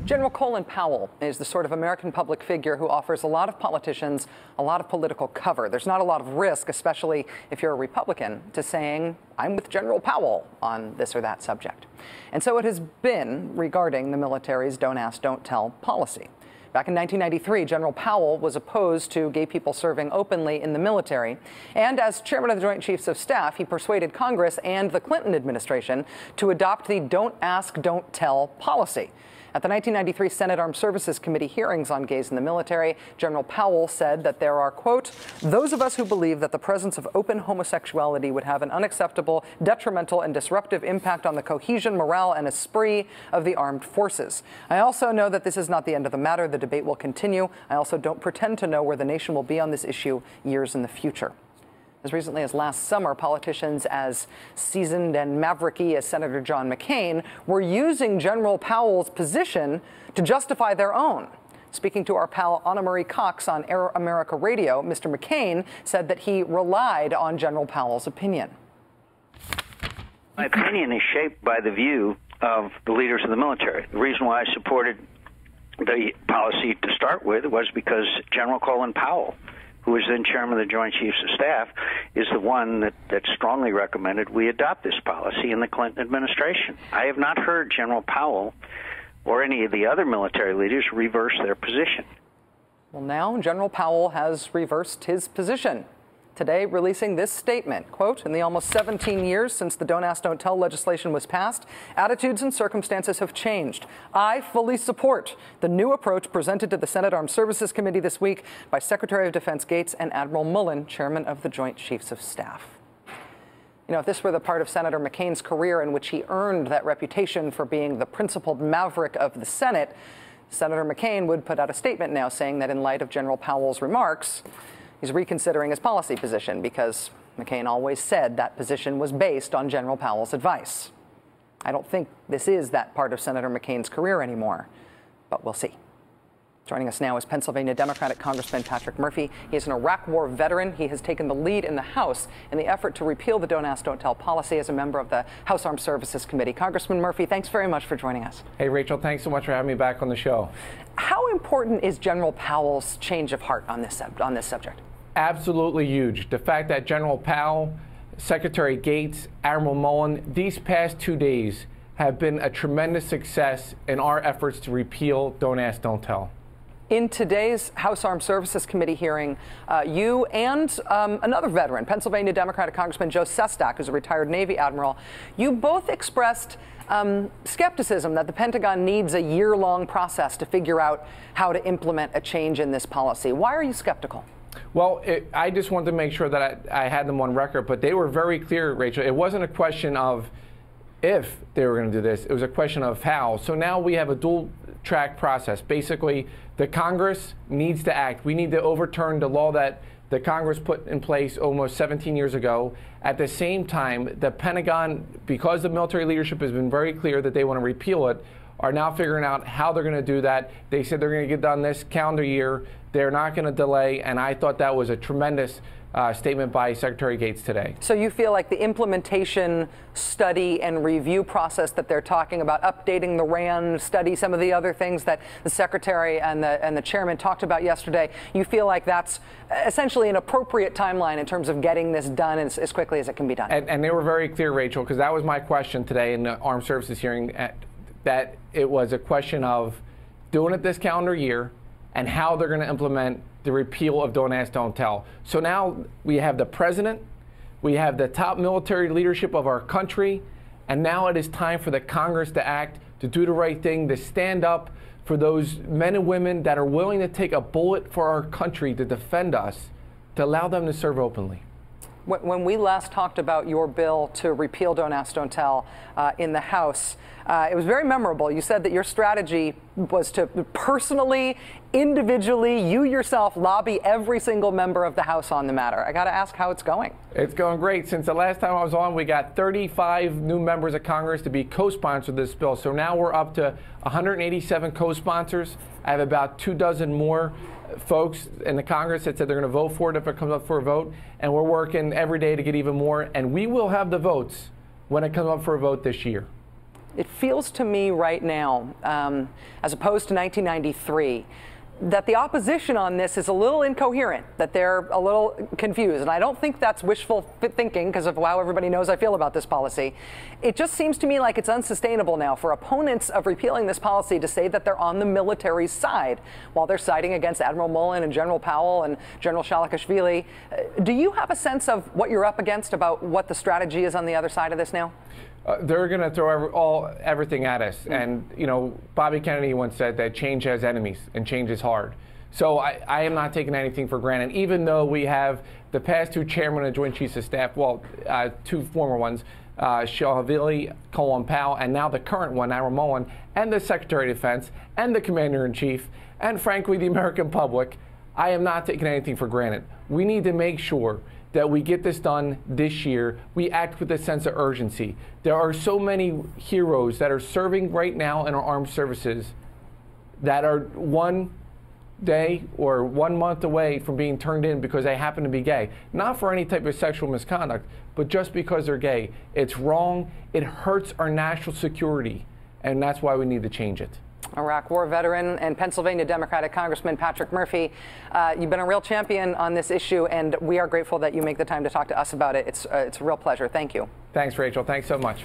General Colin Powell is the sort of American public figure who offers a lot of politicians a lot of political cover. There's not a lot of risk, especially if you're a Republican, to saying, I'm with General Powell on this or that subject. And so it has been regarding the military's don't ask, don't tell policy. Back in 1993, General Powell was opposed to gay people serving openly in the military. And as chairman of the Joint Chiefs of Staff, he persuaded Congress and the Clinton administration to adopt the don't ask, don't tell policy. At the 1993 Senate Armed Services Committee hearings on gays in the military, General Powell said that there are, quote, those of us who believe that the presence of open homosexuality would have an unacceptable, detrimental, and disruptive impact on the cohesion, morale, and esprit of the armed forces. I also know that this is not the end of the matter. The debate will continue. I also don't pretend to know where the nation will be on this issue years in the future. As recently as last summer, politicians as seasoned and mavericky as Senator John McCain were using General Powell's position to justify their own. Speaking to our pal Anna Marie Cox on Air America Radio, Mr. McCain said that he relied on General Powell's opinion. My opinion is shaped by the view of the leaders of the military. The reason why I supported the policy to start with was because General Colin Powell, who was then chairman of the Joint Chiefs of Staff, is the one that strongly recommended we adopt this policy in the Clinton administration. I have not heard General Powell or any of the other military leaders reverse their position. Well, now General Powell has reversed his position, today releasing this statement, quote, in the almost 17 years since the Don't Ask, Don't Tell legislation was passed, attitudes and circumstances have changed. I fully support the new approach presented to the Senate Armed Services Committee this week by Secretary of Defense Gates and Admiral Mullen, chairman of the Joint Chiefs of Staff. You know, if this were the part of Senator McCain's career in which he earned that reputation for being the principled maverick of the Senate, Senator McCain would put out a statement now saying that in light of General Powell's remarks, he's reconsidering his policy position because McCain always said that position was based on General Powell's advice. I don't think this is that part of Senator McCain's career anymore, but we'll see. Joining us now is Pennsylvania Democratic Congressman Patrick Murphy. He is an Iraq War veteran. He has taken the lead in the House in the effort to repeal the Don't Ask, Don't Tell policy as a member of the House Armed Services Committee. Congressman Murphy, thanks very much for joining us. Hey, Rachel, thanks so much for having me back on the show. How important is General Powell's change of heart on this subject? Absolutely huge. The fact that General Powell, Secretary Gates, Admiral Mullen, these past 2 days have been a tremendous success in our efforts to repeal Don't Ask, Don't Tell. In today's House Armed Services Committee hearing, you and another veteran, Pennsylvania Democratic Congressman Joe Sestak, who's a retired Navy admiral, you both expressed skepticism that the Pentagon needs a year-long process to figure out how to implement a change in this policy. Why are you skeptical? Well, I just wanted to make sure that I had them on record, but they were very clear, Rachel. It wasn't a question of if they were going to do this. It was a question of how. So now we have a dual-track process. Basically, the Congress needs to act. We need to overturn the law that the Congress put in place almost 17 years ago. At the same time, the Pentagon, because the military leadership has been very clear that they want to repeal it, are now figuring out how they're going to do that. They said they're going to get done this calendar year. They're not going to delay, and I thought that was a tremendous statement by Secretary Gates today. So you feel like the implementation study and review process that they're talking about, updating the RAND study, some of the other things that the Secretary and the Chairman talked about yesterday, you feel like that's essentially an appropriate timeline in terms of getting this done as quickly as it can be done? And they were very clear, Rachel, because that was my question today in the Armed Services hearing, that it was a question of doing it this calendar year and how they're going to implement the repeal of Don't Ask, Don't Tell. So now we have the president, we have the top military leadership of our country, and now it is time for the Congress to act, to do the right thing, to stand up for those men and women that are willing to take a bullet for our country to defend us, to allow them to serve openly. When we last talked about your bill to repeal Don't Ask, Don't Tell in the House, it was very memorable. You said that your strategy was to personally, individually, you yourself lobby every single member of the House on the matter. I got to ask how it's going. It's going great. Since the last time I was on, we got 35 new members of Congress to be co-sponsors of this bill. So now we're up to 187 co-sponsors. I have about 24 more folks in the Congress that said they're going to vote for it if it comes up for a vote, and we're working every day to get even more, and we will have the votes when it comes up for a vote this year. It feels to me right now, as opposed to 1993, that the opposition on this is a little incoherent, that they're a little confused. And I don't think that's wishful thinking because of how everybody knows I feel about this policy. It just seems to me like it's unsustainable now for opponents of repealing this policy to say that they're on the military's side while they're siding against Admiral Mullen and General Powell and General Shalikashvili. Do you have a sense of what you're up against, about what the strategy is on the other side of this now? They're going to throw everything at us. And, you know, Bobby Kennedy once said that change has enemies and change is hard. So I am not taking anything for granted, even though we have the past two chairmen of the Joint Chiefs of Staff, well, two former ones, Shalikashvili, Colin Powell, and now the current one, Admiral Mullen, and the Secretary of Defense, and the Commander-in-Chief, and frankly, the American public. I am not taking anything for granted. We need to make sure that we get this done this year. We act with a sense of urgency. There are so many heroes that are serving right now in our armed services that are one day or 1 month away from being turned in because they happen to be gay. Not for any type of sexual misconduct, but just because they're gay. It's wrong. It hurts our national security, and that's why we need to change it. Iraq War veteran and Pennsylvania Democratic Congressman Patrick Murphy, you've been a real champion on this issue, and we are grateful that you make the time to talk to us about it. It's a real pleasure. Thank you. Thanks, Rachel. Thanks so much.